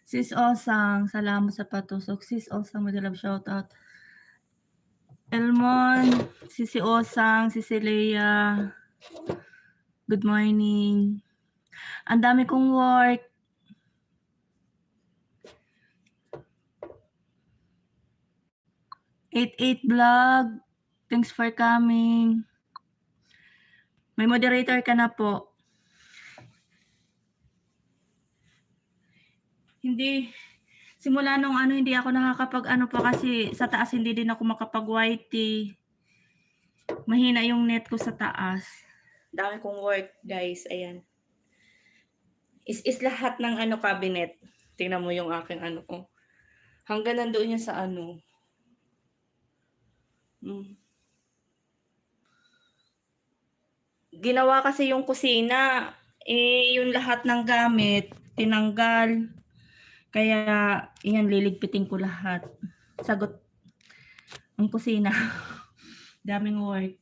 Sis Osang, salamat sa patusok. Sis Osang, mag-love shoutout. Elmon, Sisi Osang, Sisi Leia. Good morning. Ang dami kong work. Eight vlog. Thanks for coming. May moderator ka na po. Hindi. Simula nung hindi ako nakakapag pa kasi sa taas hindi din ako makapag YT. Mahina yung net ko sa taas. Dami kong work, guys. Ayan. Is lahat ng cabinet. Tingnan mo yung aking ko. Hanggang nandoon niya sa Ginawa kasi yung kusina. Yung lahat ng gamit, tinanggal. Kaya, yan, liligpitin ko lahat. Sagot ang kusina. Daming work.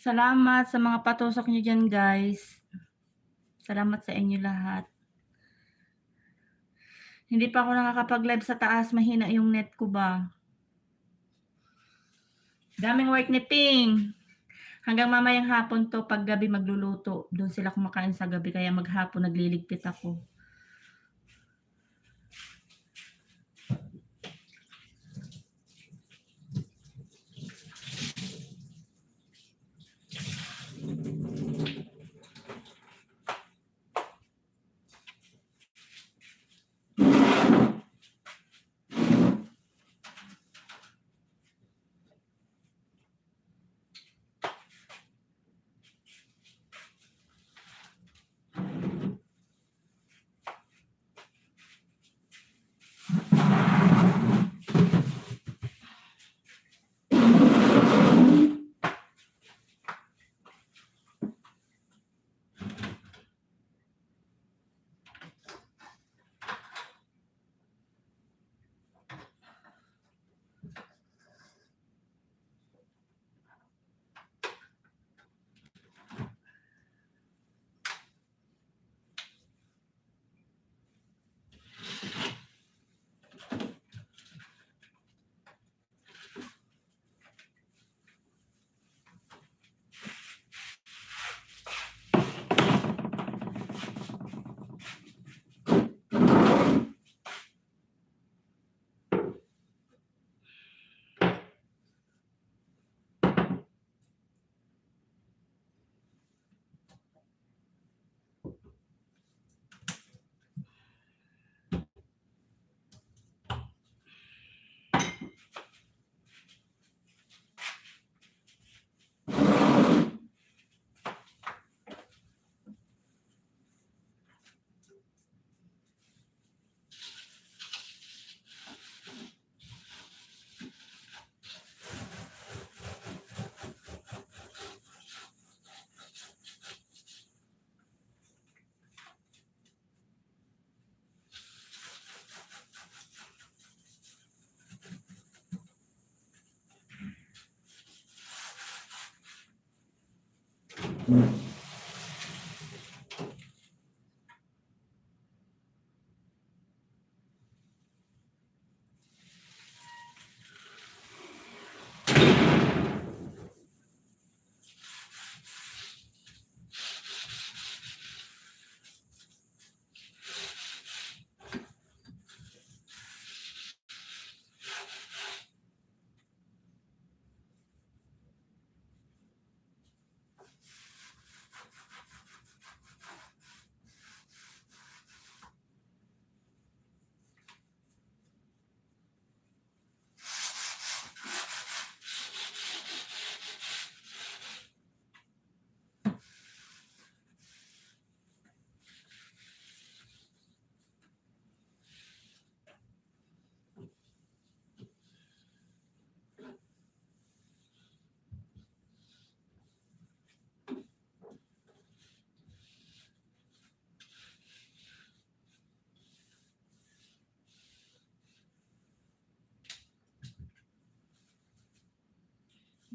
Salamat sa mga patusok nyo dyan, guys. Salamat sa inyo lahat. Hindi pa ako nakakapag-live sa taas. Mahina yung net ko ba. Daming work ni Ping. Hanggang mamayang hapon to. Pag gabi magluluto. Doon sila kumakain sa gabi. Kaya maghapon nagliligpit ako.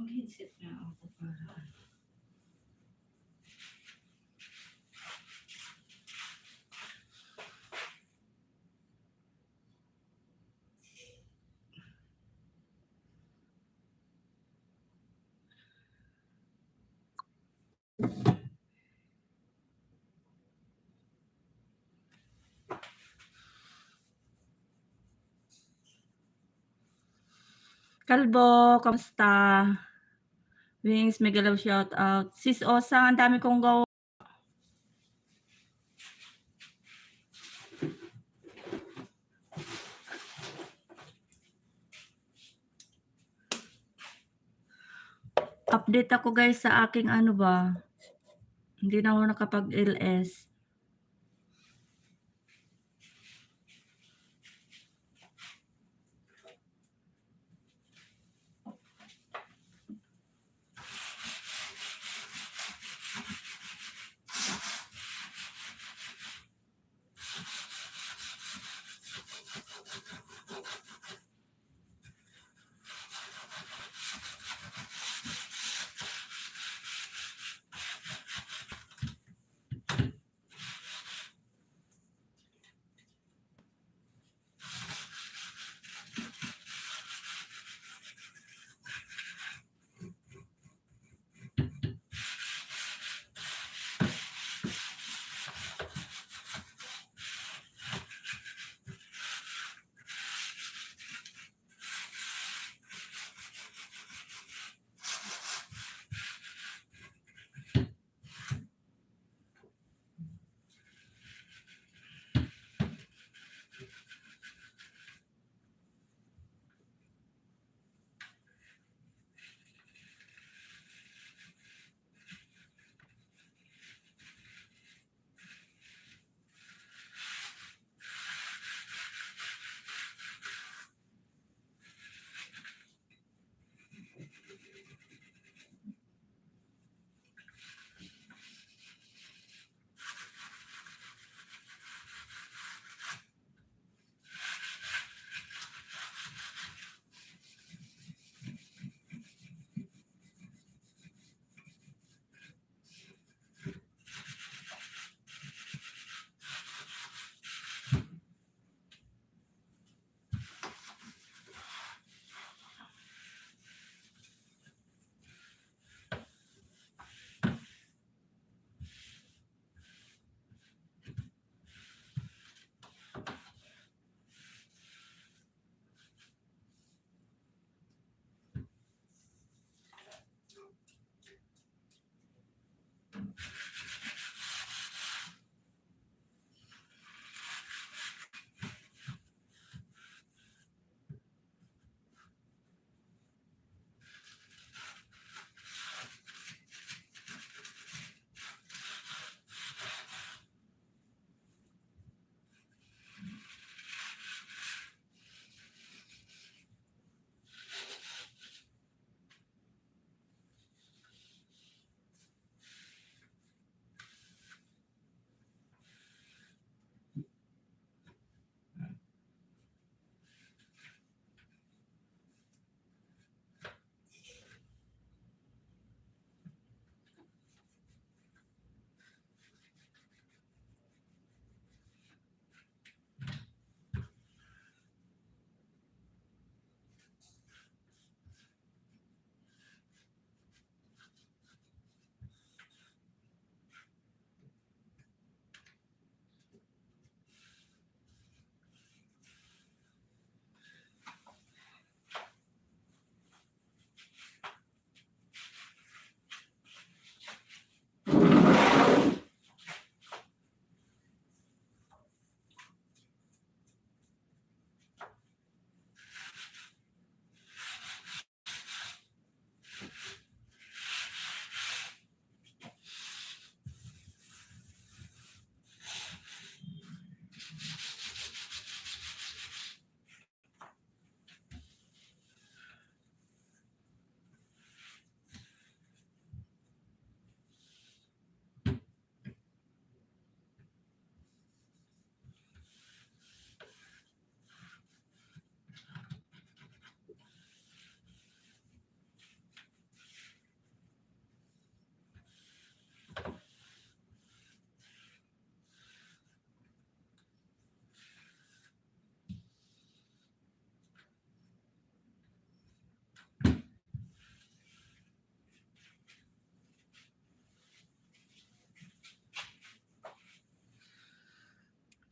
Mag-headset nga ako para ano. Kalbo, kamusta? Wings, Megalaw shoutout. Sis Osa, ang dami kong gawa. Update ako guys sa aking ano ba. Hindi na ako nakapag-LS.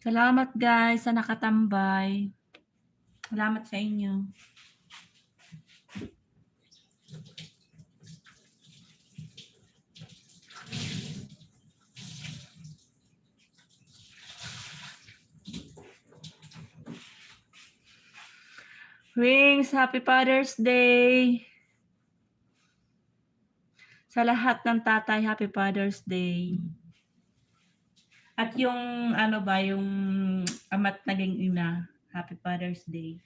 Salamat guys sa nakatambay. Salamat sa inyo. Wings, Happy Father's Day! Sa lahat ng tatay, Happy Father's Day. At yung ano ba, yung ama't naging ina, Happy Father's Day.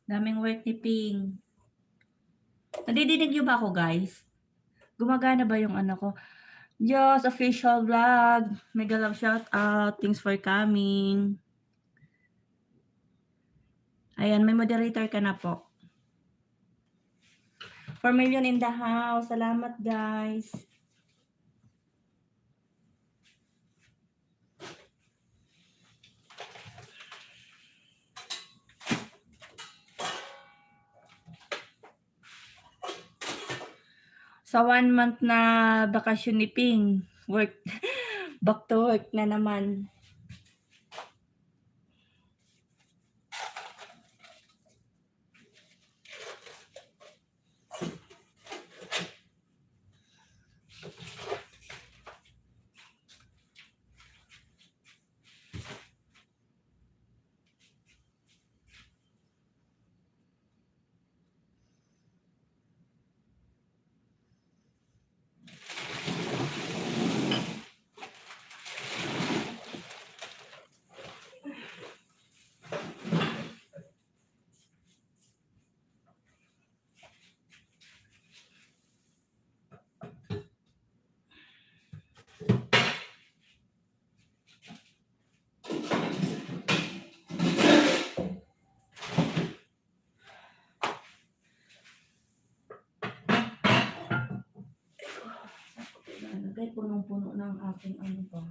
Daming work ni Ping. Nadidinig niyo ba ako, guys? Gumagana ba yung ano ko? Diyos, official vlog. Mega love shout out. Thanks for coming. Ayan, may moderator ka na po. 4 million in the house. Salamat, guys. Sa 1 month na bakasyon ni Ping, work, back to work na naman. Kaya punong-puno ng aking ano ba.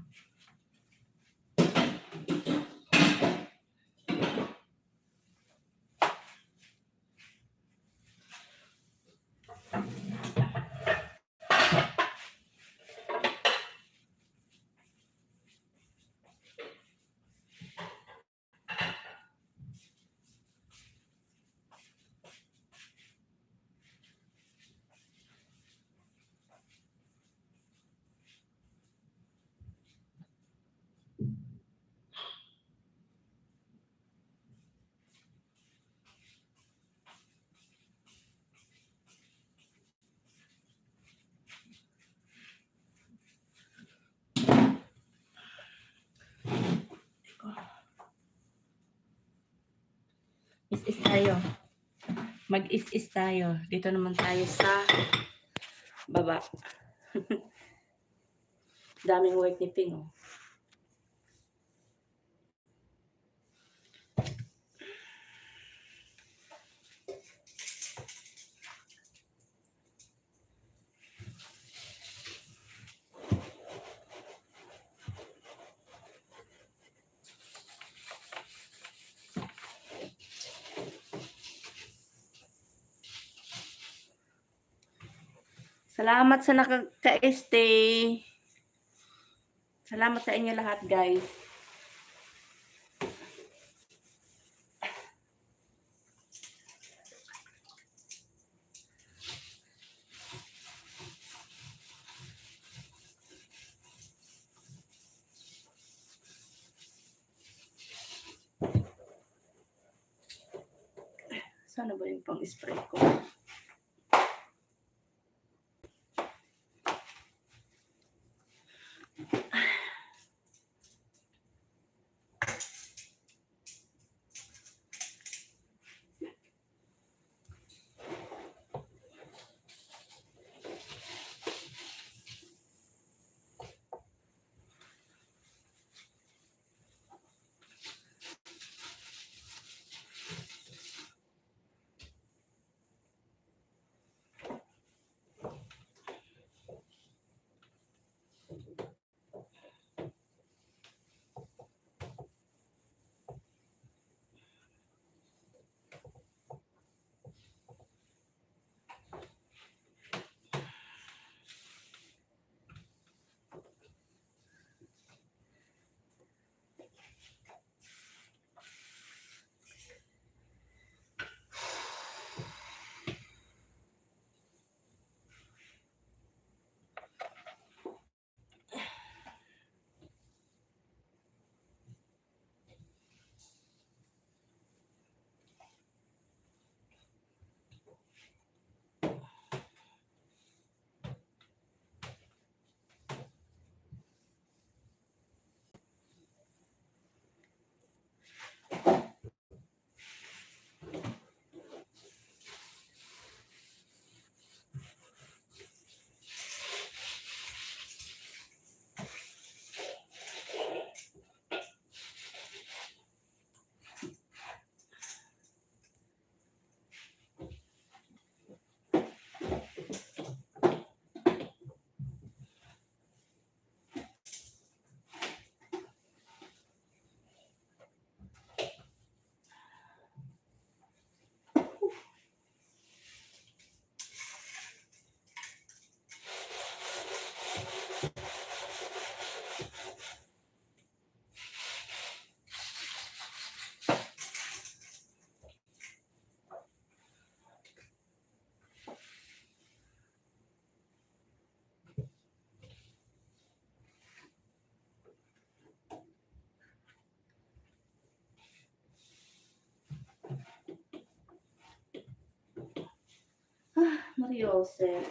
Is tayo. Mag-is tayo. Dito naman tayo sa baba. Daming work ni Ping, oh. Salamat sa nakaka-stay. Salamat sa inyo lahat, guys. Sana ba yung pang-spray ko? Mariose.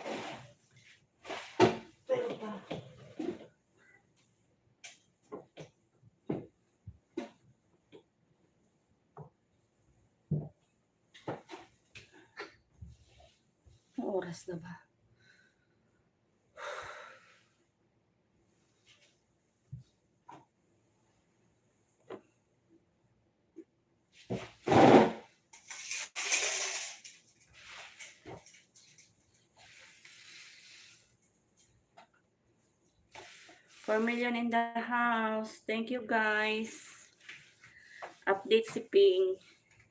Pero ba? Ang oras na ba? $4 million in the house. Thank you guys. Update si Ping.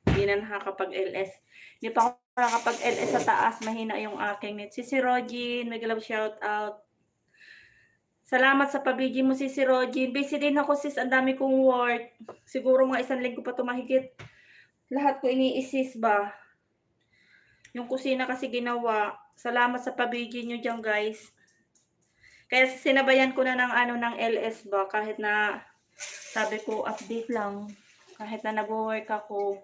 Hindi na nakakapag-LS. Hindi pa ako nakakapag-LS sa taas. Mahina yung aking net. Si Rogin, may love shout out. Salamat sa pabigi mo si Rogin. Busy din ako sis. Ang dami kong work. Siguro mga 1 linggo pa ito mahigit. Lahat ko ini-assist ba. Yung kusina kasi ginawa. Salamat sa pabigi nyo dyan guys. Kaya sinabayan ko na ng LS ba. Kahit na sabi ko update lang. Kahit na nag-work ako.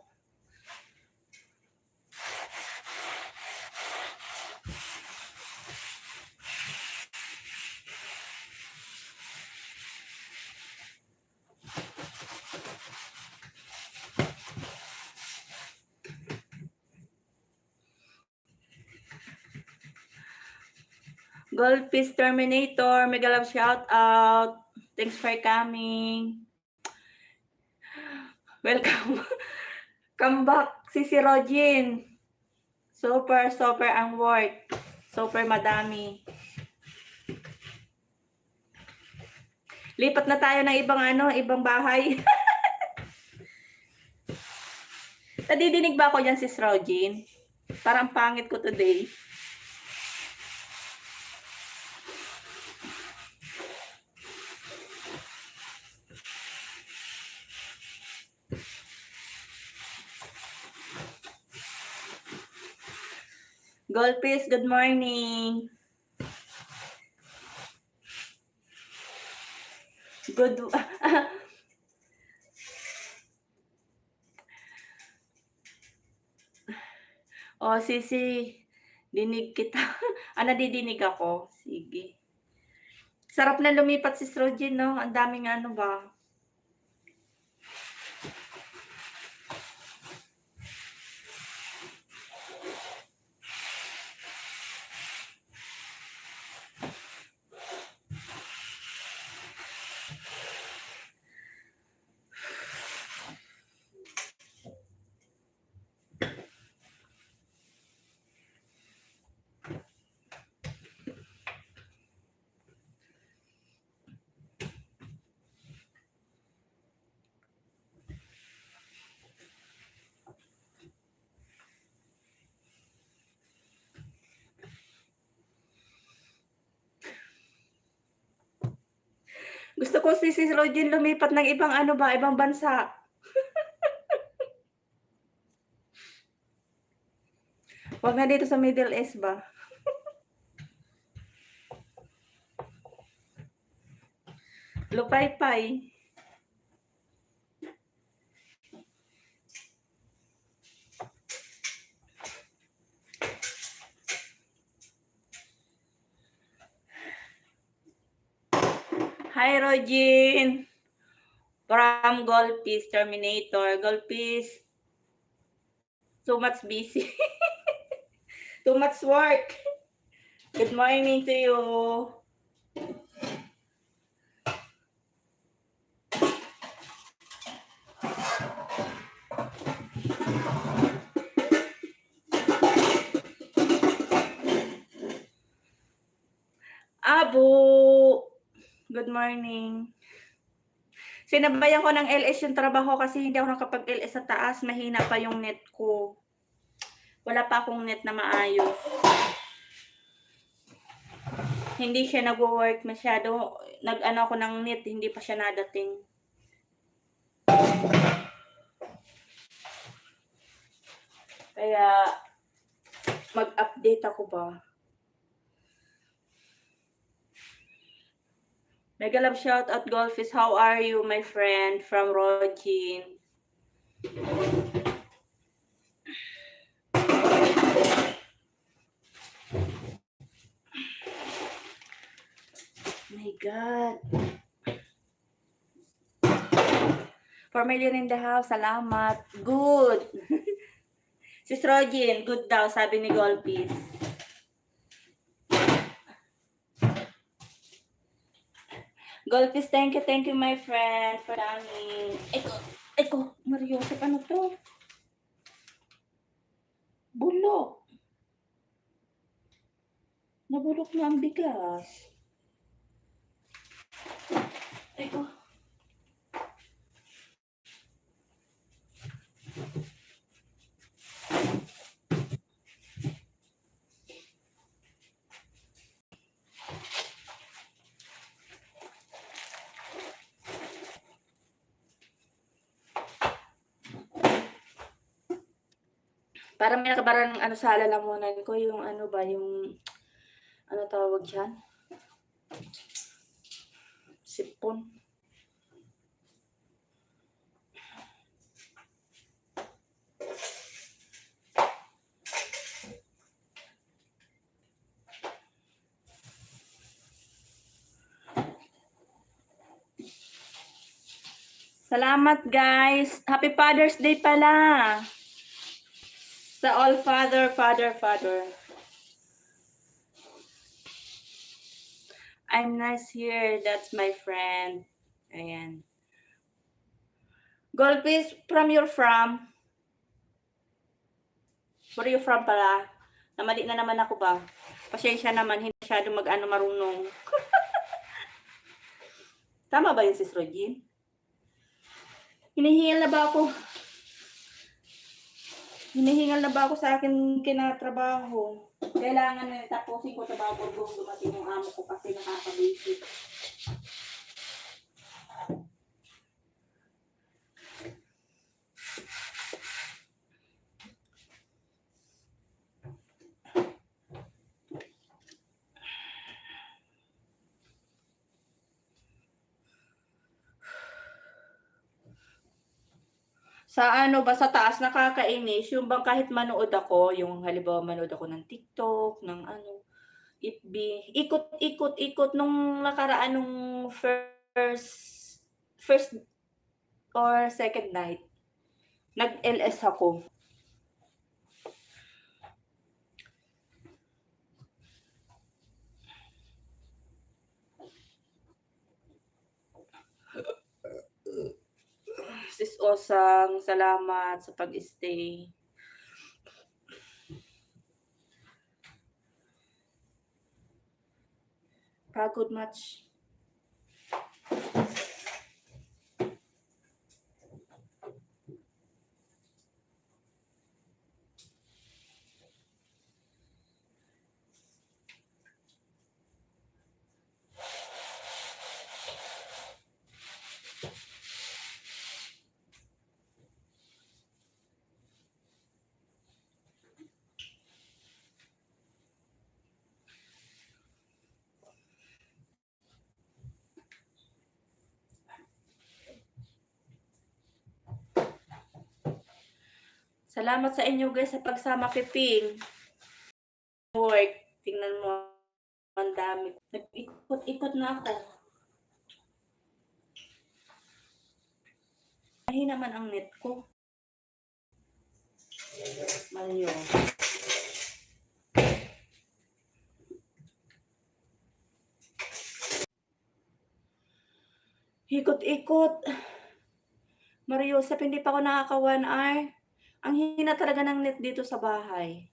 Goldfish Terminator, mega love shout out. Thanks for coming. Welcome. Come back, si Rogin. Super ang work. Super madami. Lipat na tayo ng ibang bahay. Nadidinig ba ako dyan si Rogin? Parang pangit ko today. Goldfish, good morning. Good. Oh, Sisi. Dinig kita. Nadidinig ako. Sige. Sarap na lumipat si Rogin, no? Ang daming ba? Gusto ko si Rogin lumipat ng ibang ibang bansa. Wag na dito sa Middle East ba? Lupay-pay. Hi, Rogin. From Goldfish Terminator. Goldfish. Too much busy. Too much work. Good morning to you. Abu. Good morning. Sinabayan ko ng LS yung trabaho kasi hindi ako nakapag-LS sa taas. Mahina pa yung net ko. Wala pa akong net na maayos. Hindi siya nag-work masyado. Nag-ano ako ng net, hindi pa siya nadating. Kaya, mag-update ako ba? Mega love shout out Goldfish. How are you, my friend? From Rogin. My God. 4 million in the house. Salamat. Good. Sis Rogin, good daw, sabi ni Golpis. Golpis, thank you, my friend, for coming. Eko, Mariosep, ano to? Bulok. Nabulok na ang bigas. Eko. Parang may nakabarang ano sa lalamunan ko, yung ano ba, yung ano tawag dyan? Sipon. Salamat guys. Happy Father's Day pala. Sa all father. I'm nice here. That's my friend. Ayan. Golpis, from you're from? Where are you from pala? Namali na naman ako ba? Pasensya naman, hindi masyado mag-ano marunong. Tama ba yun, Sis Regine? Hinihingal na ba ako sa akin kinatrabaho? Kailangan na tapusin ko trabaho ko dumating yung amo ko kasi nakaka-basic. Sa ano ba, sa taas nakakainis, yung bang kahit manood ako, yung halimbawa manood ako ng TikTok, ng ano, FB, ikot nung nakaraan nung first or second night, nag-LS ako. Sis Osang, salamat sa pag-stay. Pagod much. Salamat sa inyo guys sa pagsama kay Ping. Work. Tingnan mo. Ang dami. Nag-ikot-ikot na ako. Ay naman ang net ko. Malyo. Ikot-ikot. Mariusep, hindi pa ako nakaka 1 hour. Ang hina talaga ng net dito sa bahay.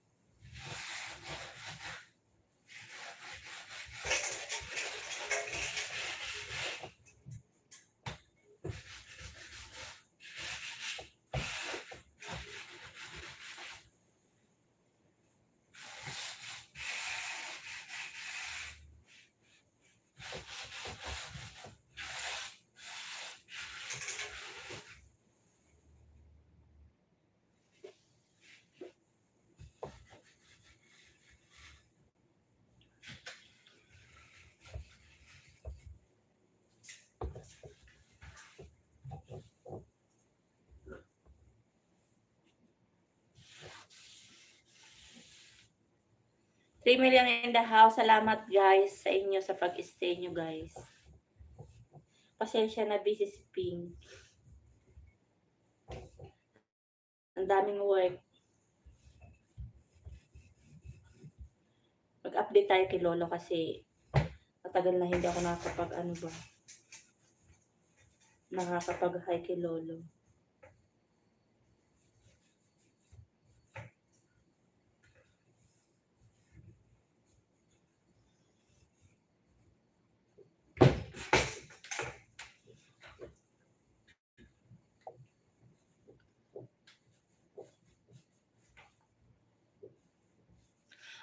3 million in the house. Salamat guys sa inyo sa pag-stay nyo guys. Pasensya na busy si Ping. Ang daming work. Mag-update tayo kay Lolo kasi matagal na hindi ako nakakapag-hi kay Lolo.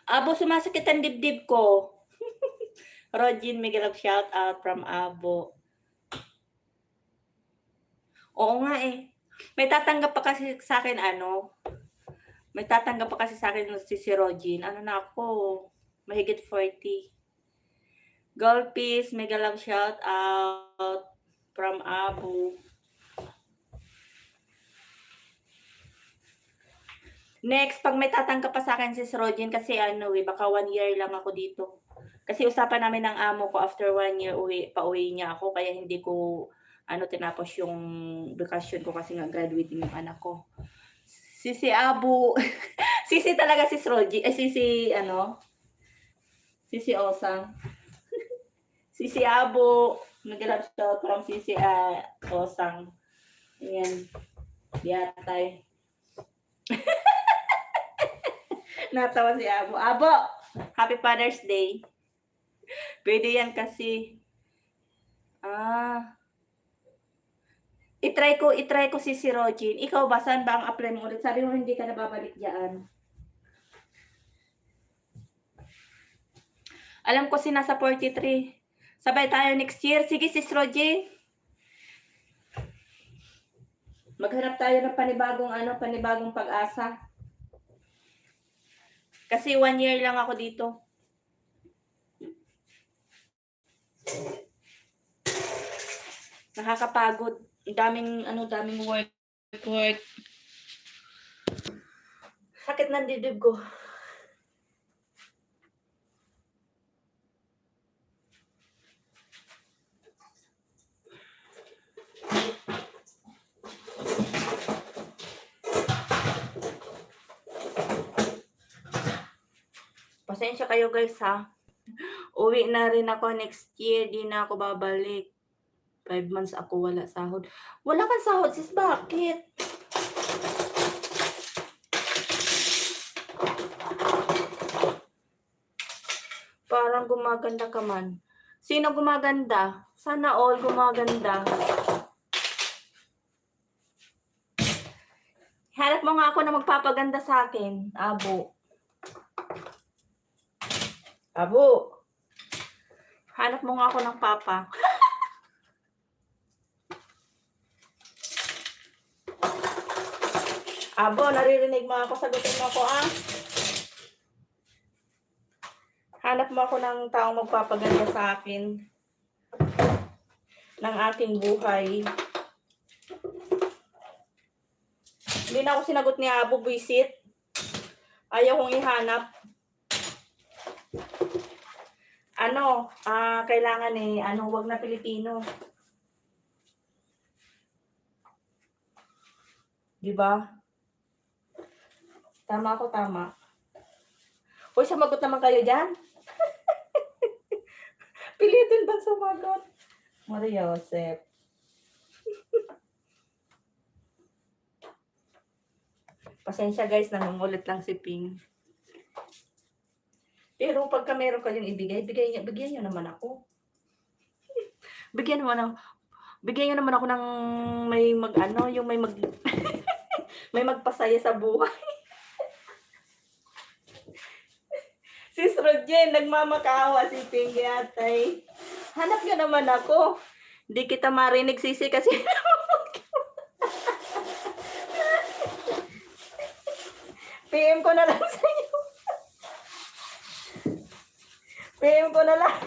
Abo, sumasakit ang dibdib ko. Rogin, Miguel, shout out from Abo. Oo nga eh. May tatanggap pa kasi sa akin si Rogin. Ano na ako? Mahigit 40. Golpis, Miguel, shout out from Abo. Next, pag may tatanggap pa sa akin si Rogin kasi baka 1 year lang ako dito. Kasi usapan namin ng amo ko after 1 year pauwi niya ako kaya hindi ko tinapos yung vacation ko kasi nga graduating yung anak ko. Sisi Abu. Sisi talaga si Rogin. Sisi Osang. Sisi Abu. Nag-love shout from Sisi Osang. Ayan. Diatay. Natawa si Abo. Abo! Happy Father's Day. Pwede yan kasi. I-try ko si Rogin. Ikaw ba? Saan ba ang apply mo ulit? Sabi mo hindi ka nababalik dyan. Alam ko si nasa 43. Sabay tayo next year. Sige sis Rogin. Maghanap tayo ng panibagong pag-asa. Kasi 1 year lang ako dito. Nakakapagod. Daming work. Sakit ng dibdib ko. Pasensya kayo guys ha. Uwi na rin ako next year. Di na ako babalik. 5 months ako wala sahod. Wala kang sahod sis, bakit? Parang gumaganda ka man. Sino gumaganda? Sana all gumaganda. Hanap mo nga ako na magpapaganda sa akin, Abo. Abo. Hanap mo nga ako ng papa. Abo, naririnig mo ako. Sagutin mo ako, Hanap mo ako ng taong magpapaganda sa akin. Ng aking buhay. Hindi na ako sinagot ni Abo, visit. Ayaw kong ihanap. Kailangan wag na Pilipino. Diba? Tama ako, tama. Uy, sumagot naman kayo dyan. Pilitin ba sumagot? Maria Joseph. Pasensya guys, nangungulit lang si Ping. Pero pagka meron kayong bigyan niyo naman ako. Bigyan niyo naman ako ng may may magpasaya sa buhay. Sis Rodjen, nagmamakawa si Ping yatay. Hanap niyo naman ako. Hindi kita marinig sisi kasi PM ko na lang sa iyo. PM ko na lang.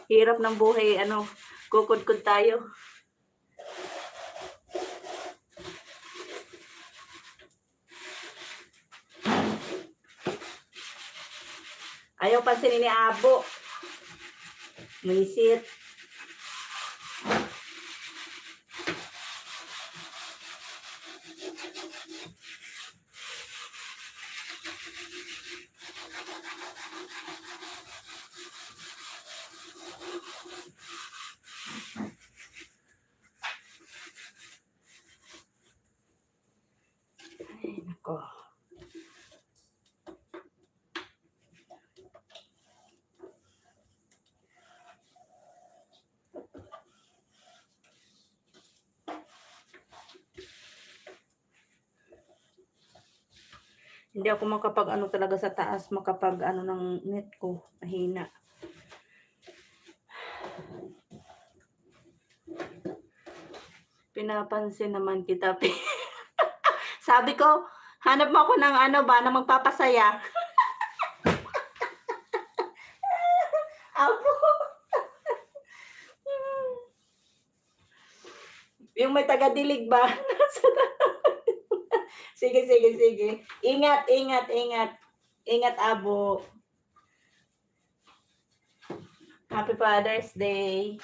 Hirap ng buhay, kukudkud tayo. pansinin ni Abo. Misit. Ay, nako. Hindi ako makapag-ano talaga sa taas, makapag-ano ng net ko. Mahina. Pinapansin naman kita. Sabi ko, hanap mo ako ng ano ba, na magpapasaya. Apo. Yung may taga-dilig ba? Sige, sige, sige. Ingat, ingat, ingat. Ingat, Abo. Happy Father's Day.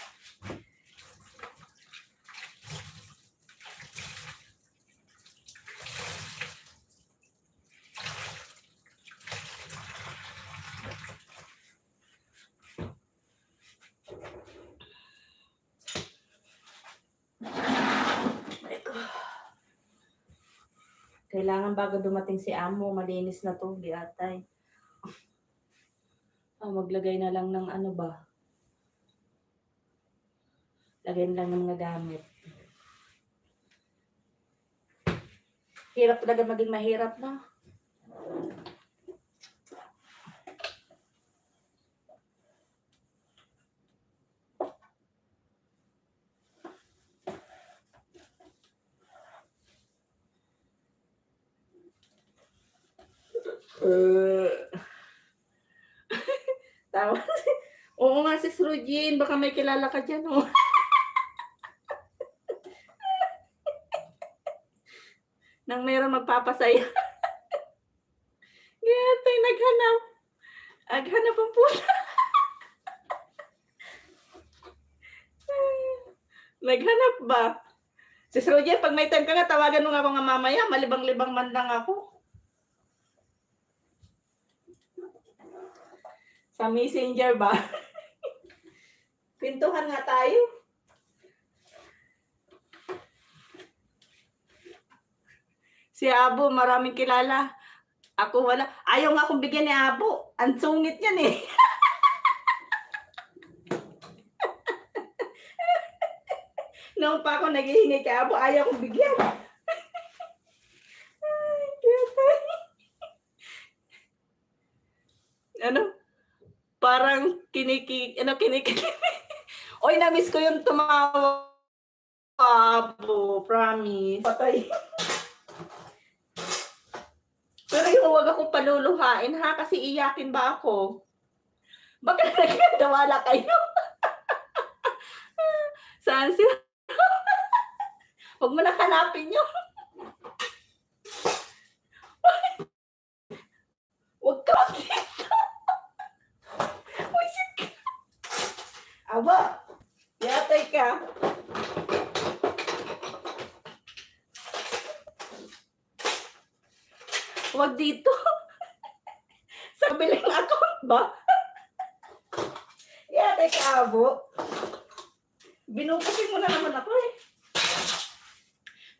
Kailangan bago dumating si Amo, malinis na to, biatay. Maglagay na lang ng ano ba? Lagyan lang ng mga gamit. Hirap talaga maging mahirap na. Tama. Oo nga, sis Rugin, baka may kilala ka dyan, oh. Nang mayroon magpapasaya. Yatay, naghanap. Naghanap ang pusa. Naghanap ba? Sis Rugin, pag may time ka nga, tawagan mo nga ako nga mamaya. Malibang-libang man lang ako. Sa Messenger ba? Pintuhan nga tayo. Si Abo, maraming kilala. Ako wala. Ayaw nga akong bigyan ni Abo. Ang sungit yan eh. Noong pa ako naghihingi kay Abo, ayaw akong bigyan. Ay, ano? Parang kinikik. Oy, na-miss ko yung tumawa. Abo, promise. Patay. Pero yung huwag akong paluluhain ha, kasi iyakin ba ako? Bakit nagkadawala kayo? Saan sila? Huwag mo na hanapin yun. Huwag ka makita. Wisit ka. Aba, yatay ka. Huwag dito. Sa bilang account ba? Yatay ka, Abo. Binubusin mo na naman ako eh.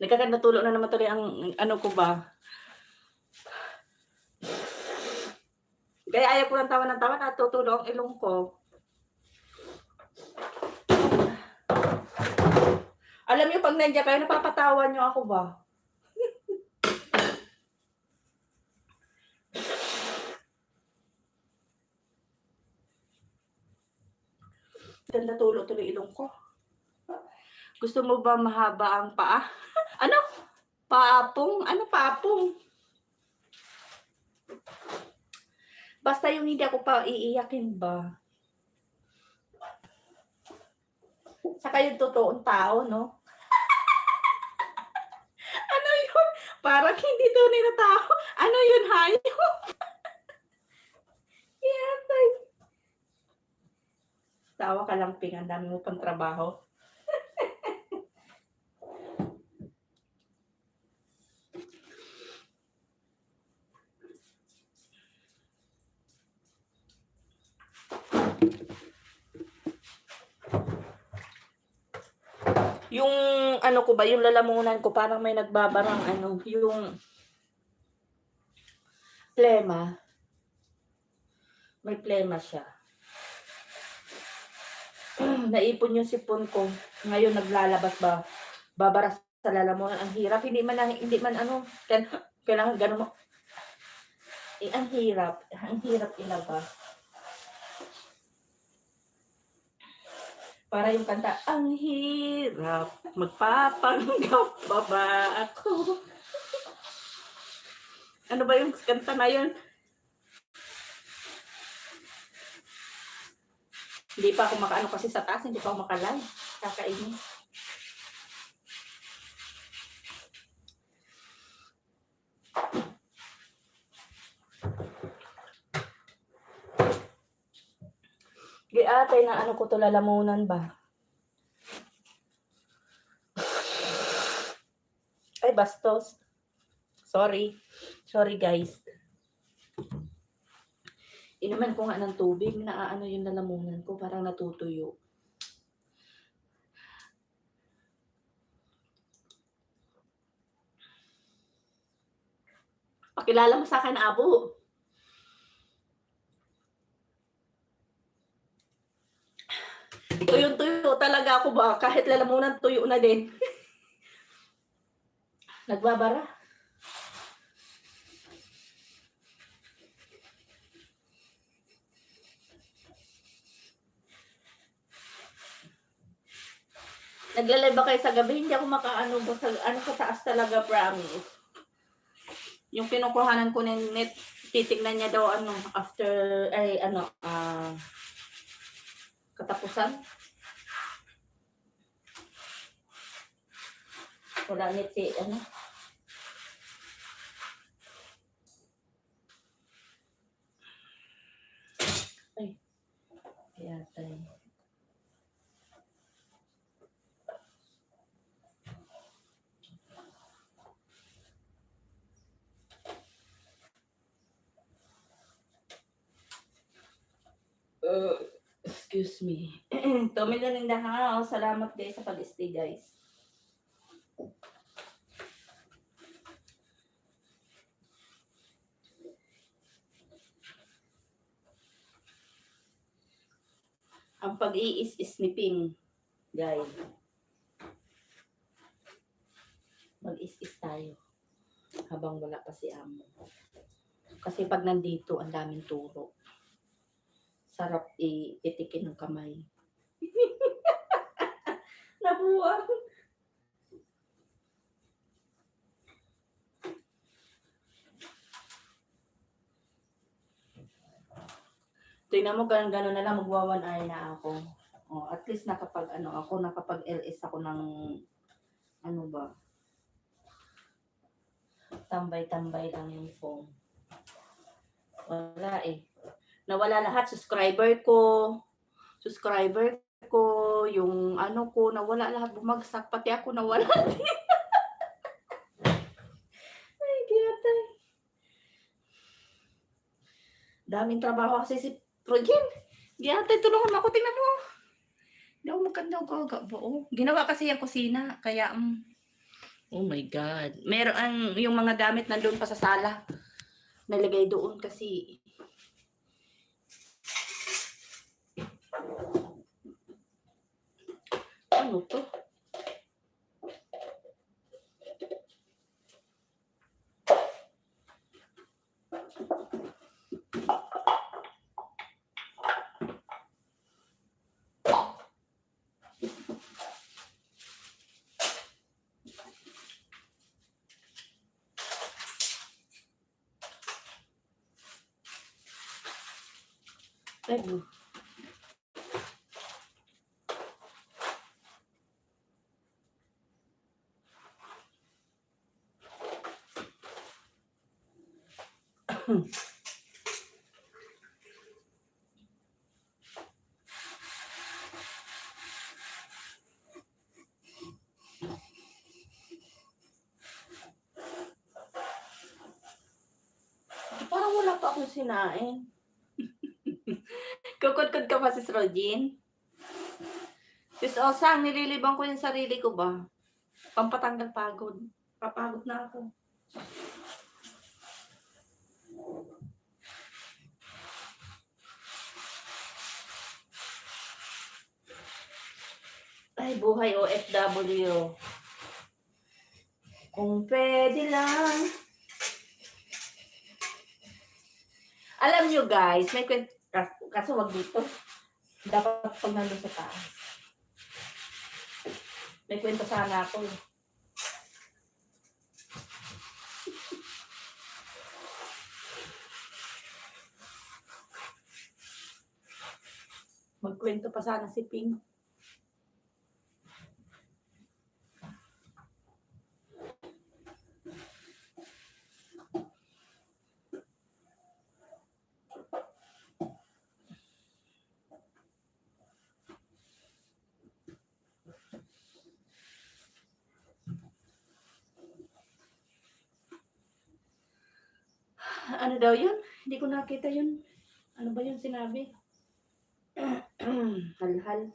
Nagkakatulog na naman tuloy ang ano ko ba. Kaya ayaw ko ng tawa at tutulog ang ilong ko. Alam niyo, pag nandiyan kayo, napapatawa niyo ako ba? Ganda tulo-tuloy ilong ko. Gusto mo ba mahaba ang paa? Ano? Paapong? Ano paapong? Basta yung hindi ako pa iiyakin ba? Saka yung totoong tao, no? Ano yun? Parang hindi tunay na tao. Ano yun, hayop? Yatay. Tawa ka lang, Ping. Ang dami mo pang trabaho. Yung ano ko ba, yung lalamunan ko, parang may nagbabarang ano, yung plema. May plema siya. Naipon yung sipon ko. Ngayon naglalabas ba, babara sa lalamunan. Ang hirap. Hindi man ano, kailangan ganun mo. Eh, ang hirap. Ang hirap ilabas. Para yung kanta, ang hirap, magpapanggap pa ba ako? Ano ba yung kanta na yun? Hindi pa ako makaano kasi sa taas, hindi pa ako makalive. Kakainin. Giatay na ano ko to, lalamunan ba? Ay, bastos. Sorry. Sorry, guys. Inuman ko nga ng tubig, naaano yung lalamunan ko, parang natutuyo. Pakilala mo sa akin, Abo. Tuyo talaga ako ba? Kahit lalamunan, tuyo na din. Nagbabara. Naglalay ba kayo sa gabi? Hindi ako makaano ba sa ano sa taas talaga, promise. Yung kinukuhanan ko ng net, titignan niya daw ano after ay ano katapusan. Wala net si ano. Ay. Kaya tayo. Excuse me. Tommy lang in the house. Salamat guys sa pag-stay guys. Ang pag-iis-is ni Ping, guys. Mag-is-is tayo habang wala pa si Amo. Kasi pag nandito, ang daming turo. Sarap itikin ng kamay. Nabuwag. Tingnan mo, gano'n na lang, magwa 1 hour na ako. Oh, at least nakapag LS ako ng ano ba, tambay-tambay lang yung phone. Wala eh. Nawala lahat, subscriber ko, yung ano ko, nawala lahat, bumagsak, pati ako nawala. Ay, kiyatay. Daming trabaho kasi si Projen. Kiyatay, tulungan mo ako, tingnan mo. Hindi ako magkanda ko. Ginawa kasi yung kusina, kaya oh my God. Meron yung mga gamit nandun pa sa sala. Nalagay doon kasi ano to? Ay, akong sinain. Kukudkod ka pa, Sis Rodin? Sis Osang, nililibang ko yung sarili ko ba? Pampatanggal pagod. Papagod na ako. Ay, buhay OFW. Kung pwede lang. Alam nyo guys, may kwento, kaso wag dito. Dapat pag nandun sa taas. May kwento sana ako. Magkwento pa sana si Ping. Ano daw yun? Hindi ko nakita yun. Ano ba yun sinabi? Hal-hal.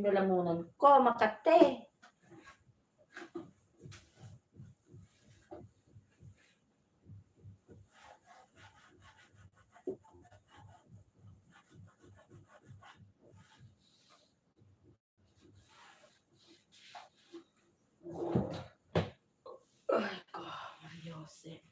Lalamunan ko, Makate. Ay ko, Mariose.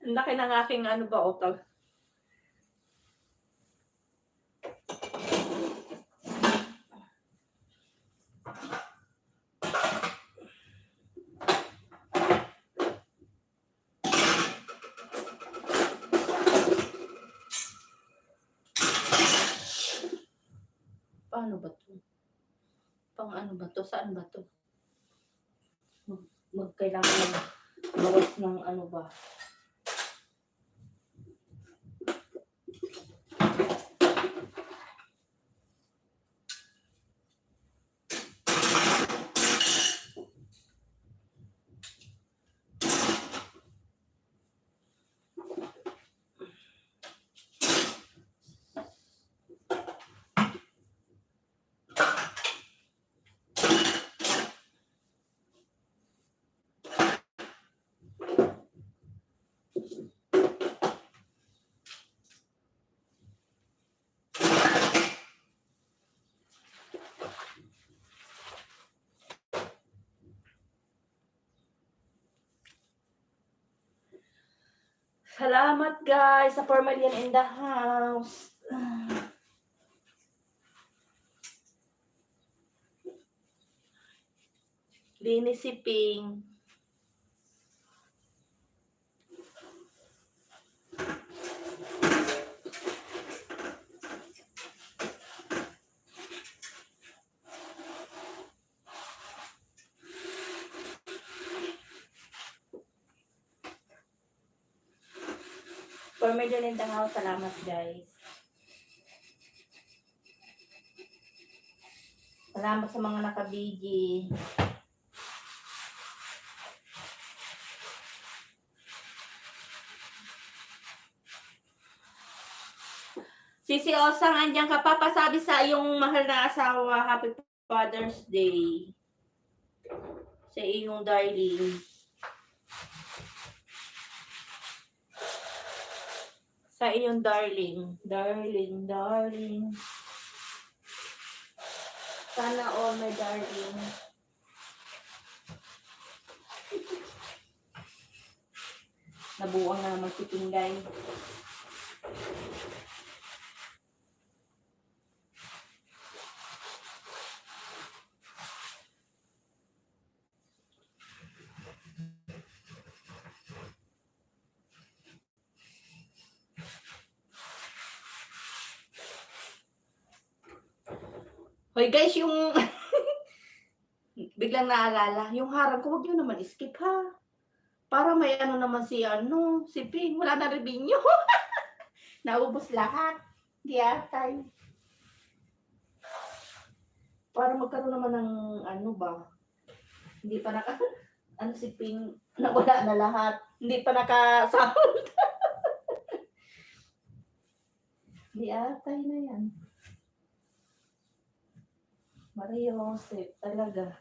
Ang laki ng aking ano ba, utag. Paano ba to? Pang ano ba to? Saan ba to? Magkailangan bawas ng ano ba? Salamat guys sa 4 million in the house. Linis si Ping. For medyo in the house, salamat guys. Salamat sa mga nakabigi. Sisi Osang, andyan ka pa, pasabi sa iyong mahal na asawa, Happy Father's Day. Sa iyong darling. Sa iyong darling. Darling, darling. Sana all my darling. Nabuang na naman si Pinggay. Hoy guys, yung biglang naalala, yung harang ko, wag nyo naman skip ha. Para may ano naman si Ping, wala na revenue. Naubos lahat. Giyatay. Para magkaroon naman ng ano ba, hindi pa si Ping, nawala na lahat. Hindi pa nakasahod. Giyatay na yan. Maria Joseph, talaga.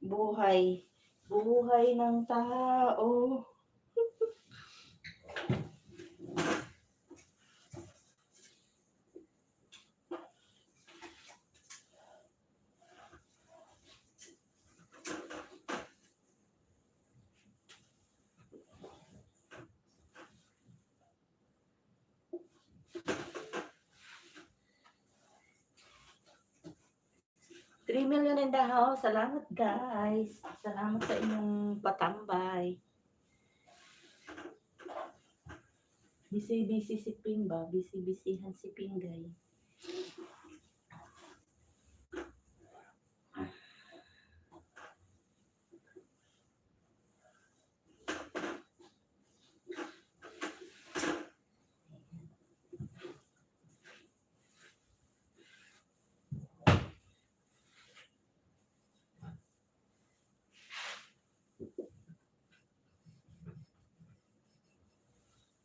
Buhay. Buhay ng tao. $3 million in the house. Salamat guys. Salamat sa inyong patambay. Busy si Ping ba? Busy-busyhan si Pinggay.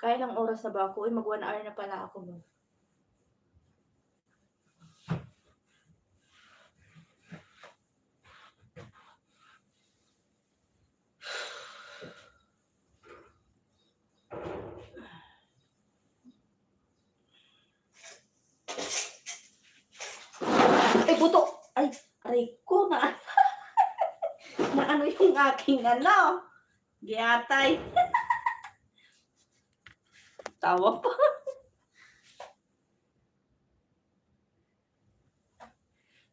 Kaya lang oras na ba ako? Uy, mag 1 hour na pala ako ba? Ay, buto! Ay, aray ko na. Na ano yung aking Giyatay. Tawa pa.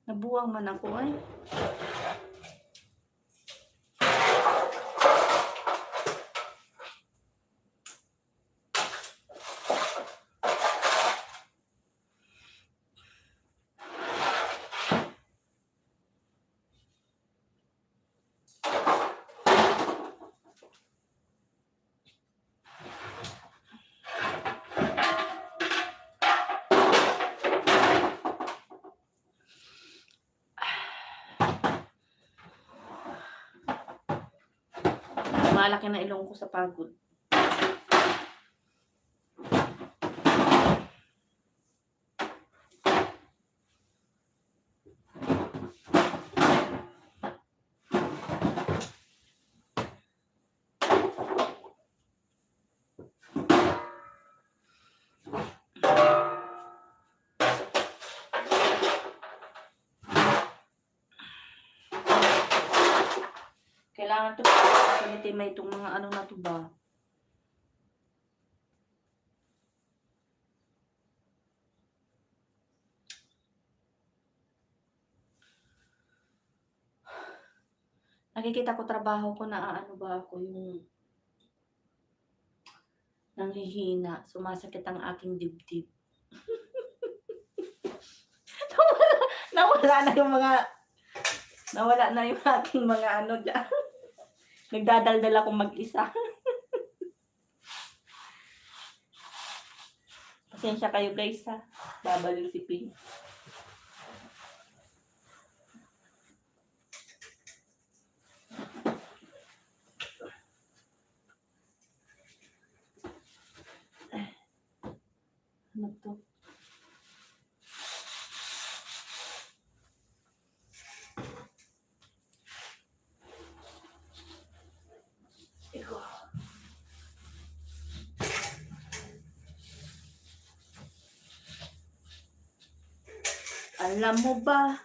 Nabuwang man ako ay. Malaki na ilong ko sa pagod. Kailangan ito pagkakalitin may itong mga ano na ito ba? Nakikita ko trabaho ko na ano ba ako yung nanghihina. Sumasakit ang aking dibdib. Nawala na yung aking mga ano dyan. Nagdadaldal ako mag-isa. Pasensya kayo guys ha. Babaliw si Ping. Ano to? Iko. Alam mo ba?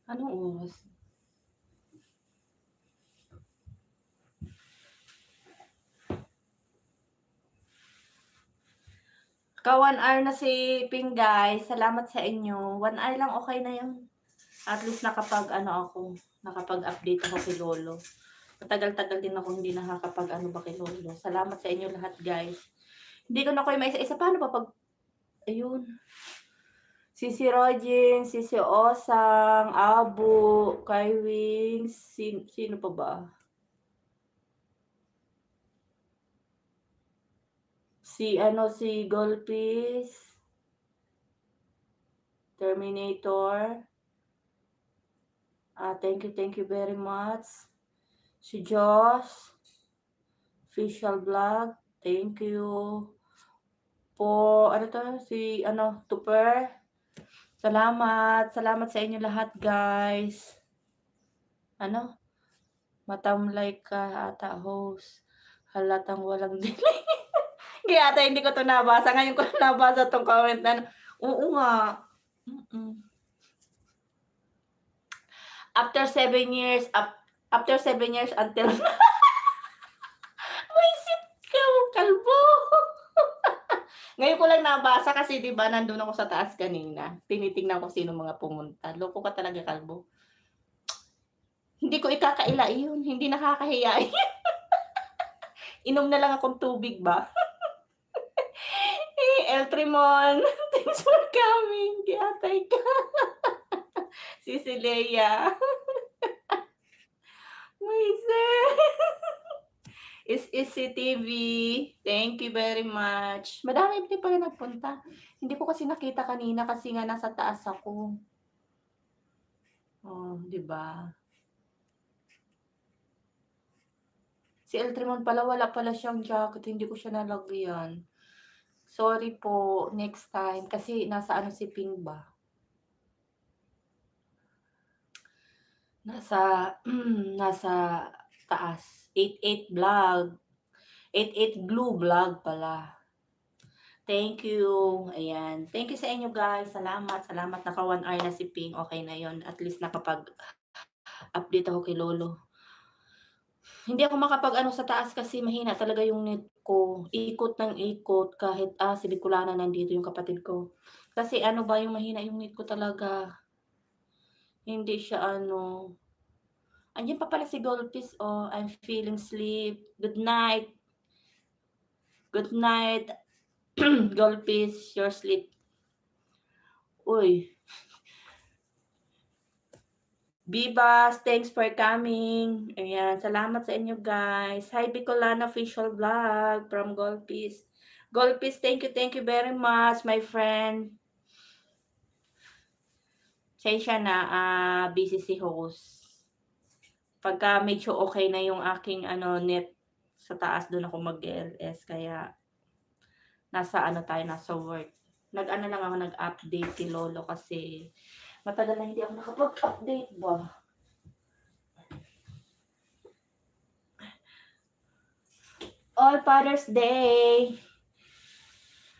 Anong oras? Ka 1 hour na si Ping, guys. Salamat sa inyo. 1 hour lang, okay na yun. At least nakapag-update ako kay Lolo. Matagal-tagal din ako hindi nakakapag-ano ba kay Lolo. Salamat sa inyo lahat, guys. Hindi ko na kayo maisa-isa. Paano pa pag... Ayun. Sisi Rogin, Sisi Osang, Abu, Kai Wings, sino pa ba? Si Golpis, Terminator. Thank you very much. Si Josh, Official Vlog, thank you. Tuper. Salamat sa inyo lahat, guys. Matamlay ka ata, host. Halatang walang delay. Kaya ata hindi ko to nabasa. Ngayon ko nabasa tong comment na, oo nga. After 7 years until Wisit ka, kalbo. Ngayon ko lang nabasa kasi 'di ba nandun ako sa taas kanina. Tinitingnan ko sino mga pumunta. Loko ka talaga, kalbo. Hindi ko ikakaila yun. Hindi nakakahiya. Inom na lang akong tubig ba? El Trimon, thanks for coming. Giatay ka. Sisi Leia. Is TV. Thank you very much. Madami din pala nagpunta. Hindi ko kasi nakita kanina kasi nga nasa taas ako. Oh, 'di ba? Si Eltrimon pala wala pala siyang jacket, hindi ko siya nalagyan. Sorry po, next time kasi nasa si Ping ba? Nasa taas. 88 vlog. 88 blue vlog pala. Thank you. Ayan. Thank you sa inyo, guys. Salamat. Naka 1 hour na si Ping. Okay na yon. At least nakapag-update ako kay Lolo. Hindi ako makapag-ano sa taas kasi mahina talaga yung net ko. Ikot ng ikot kahit si Bicolana nandito yung kapatid ko. Kasi yung mahina yung net ko talaga. Hindi siya Andiyan pa pala si Goldfish. Oh, I'm feeling sleep. Good night. Good night. Goldfish, your sleep. Uy. Bibas, thanks for coming. Ayan, salamat sa inyo, guys. Hi, Bicolana Official Vlog from Goldfish. Goldfish, thank you very much, my friend. Siya na, busy si host. Pagka medyo okay na yung aking net sa taas, doon ako mag-LS. Kaya, nasa work. Lang ako, nag-update kay Lolo kasi matagal na hindi ako nakapag-update ba. All Father's Day!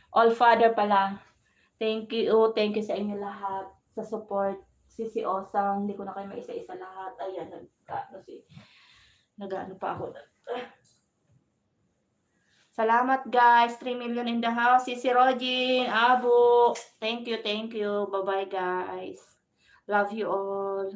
All Father pala. Thank you sa inyo lahat sa support. Si Osang, hindi ko na kayo maisa-isa lahat. Ayan, nag-ano pa ako. Salamat, guys. 3 million in the house. Si Rogin, Abu. Thank you. Bye-bye, guys. Love you all.